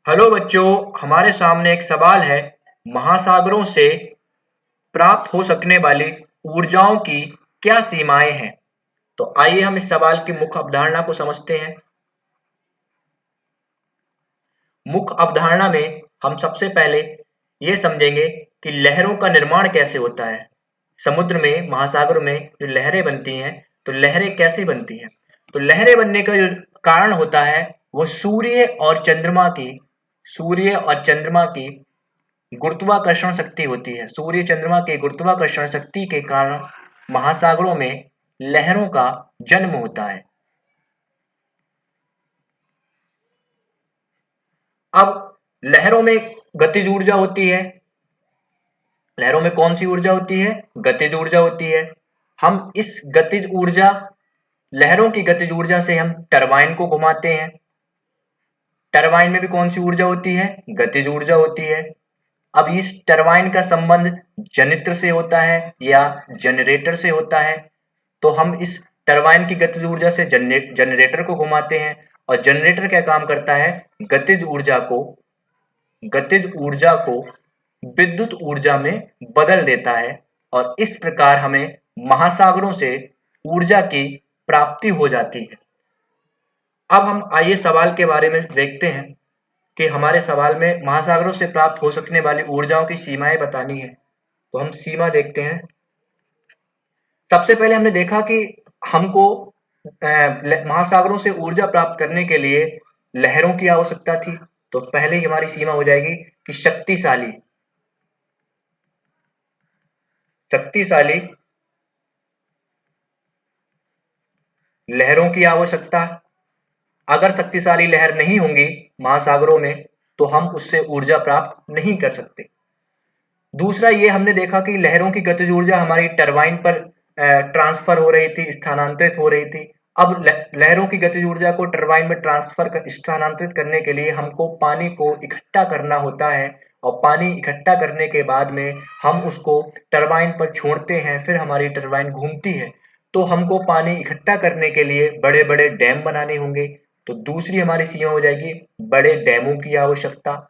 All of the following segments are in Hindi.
हेलो बच्चों, हमारे सामने एक सवाल है। महासागरों से प्राप्त हो सकने वाली ऊर्जाओं की क्या सीमाएं हैं? तो आइए हम इस सवाल की मुख्य अवधारणा को समझते हैं। मुख्य अवधारणा में हम सबसे पहले ये समझेंगे कि लहरों का निर्माण कैसे होता है। समुद्र में, महासागरों में जो लहरें बनती हैं, तो लहरें कैसे बनती हैं? तो लहरें बनने का जो कारण होता है वो सूर्य और चंद्रमा की गुरुत्वाकर्षण शक्ति होती है। सूर्य चंद्रमा के गुरुत्वाकर्षण शक्ति के कारण महासागरों में लहरों का जन्म होता है। अब लहरों में गतिज ऊर्जा होती है। लहरों में कौन सी ऊर्जा होती है? गतिज ऊर्जा होती है। हम इस गतिज ऊर्जा लहरों की गतिज ऊर्जा से हम टरबाइन को घुमाते हैं। टरबाइन में भी कौन सी ऊर्जा होती है? गतिज ऊर्जा होती है। अब इस टरबाइन का संबंध जनित्र से होता है या जनरेटर से होता है। तो हम इस टरबाइन की गतिज ऊर्जा से जनरेटर को घुमाते हैं और जनरेटर क्या काम करता है? गतिज ऊर्जा को विद्युत ऊर्जा में बदल देता है और इस प्रकार हमें महासागरों से ऊर्जा की प्राप्ति हो जाती है। अब हम आइए सवाल के बारे में देखते हैं कि हमारे सवाल में महासागरों से प्राप्त हो सकने वाली ऊर्जाओं की सीमाएं बतानी है। तो हम सीमा देखते हैं। सबसे पहले हमने देखा कि हमको महासागरों से ऊर्जा प्राप्त करने के लिए लहरों की आवश्यकता थी। तो पहले ही हमारी सीमा हो जाएगी कि शक्तिशाली शक्तिशाली लहरों की आवश्यकता। अगर शक्तिशाली लहर नहीं होंगी महासागरों में तो हम उससे ऊर्जा प्राप्त नहीं कर सकते। दूसरा ये हमने देखा कि लहरों की गतिज ऊर्जा हमारी टरबाइन पर ट्रांसफर हो रही थी, स्थानांतरित हो रही थी। अब लहरों की गतिज ऊर्जा को टरबाइन में स्थानांतरित करने के लिए हमको पानी को इकट्ठा करना होता है और पानी इकट्ठा करने के बाद में हम उसको टरबाइन पर छोड़ते हैं, फिर हमारी टरबाइन घूमती है। तो हमको पानी इकट्ठा करने के लिए बड़े बड़े डैम बनाने होंगे। तो दूसरी हमारी सीमा हो जाएगी बड़े डैमों की आवश्यकता।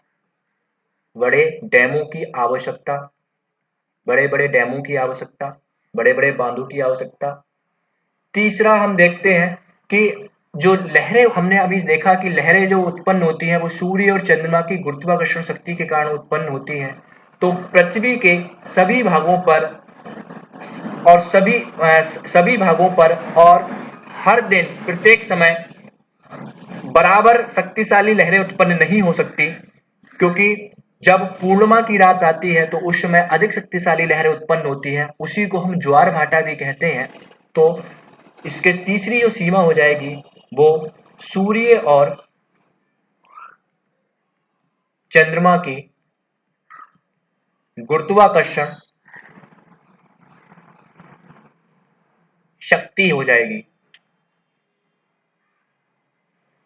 बड़े डैमों की आवश्यकता बड़े-बड़े डैमों की आवश्यकता, बड़े-बड़े बांधों की आवश्यकता। तीसरा हम देखते हैं कि जो लहरें हमने अभी देखा कि लहरें जो उत्पन्न होती हैं वो सूर्य और चंद्रमा की गुरुत्वाकर्षण शक्ति के कारण उत्पन्न होती हैं। तो पृथ्वी के सभी भागों पर और सभी भागों पर और हर दिन प्रत्येक समय बराबर शक्तिशाली लहरें उत्पन्न नहीं हो सकती, क्योंकि जब पूर्णिमा की रात आती है तो उस समय अधिक शक्तिशाली लहरें उत्पन्न होती हैं। उसी को हम ज्वार भाटा भी कहते हैं। तो इसके तीसरी जो सीमा हो जाएगी वो सूर्य और चंद्रमा की गुरुत्वाकर्षण शक्ति हो जाएगी।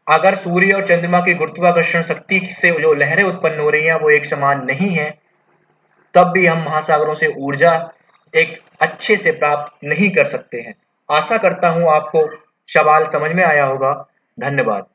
अगर सूर्य और चंद्रमा की गुरुत्वाकर्षण शक्ति से जो लहरें उत्पन्न हो रही हैं वो एक समान नहीं है, तब भी हम महासागरों से ऊर्जा एक अच्छे से प्राप्त नहीं कर सकते हैं। आशा करता हूं आपको सवाल समझ में आया होगा। धन्यवाद।